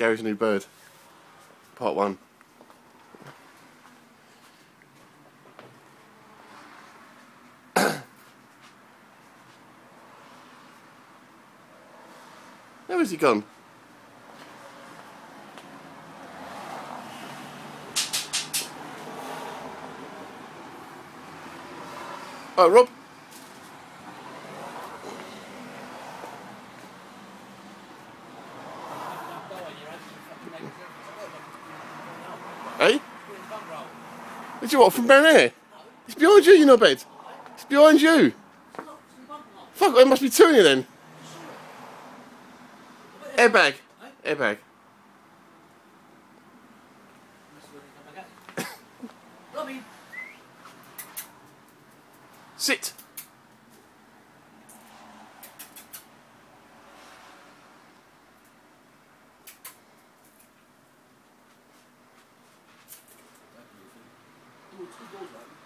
Gary's New Bird, Part 1. Where has he gone? Oh, Rob. Hey? Did you what, from down there? It's behind you, you know, bed. It's behind you. Fuck, there must be two in here then. Airbag. Airbag. Sit. Two doors, right?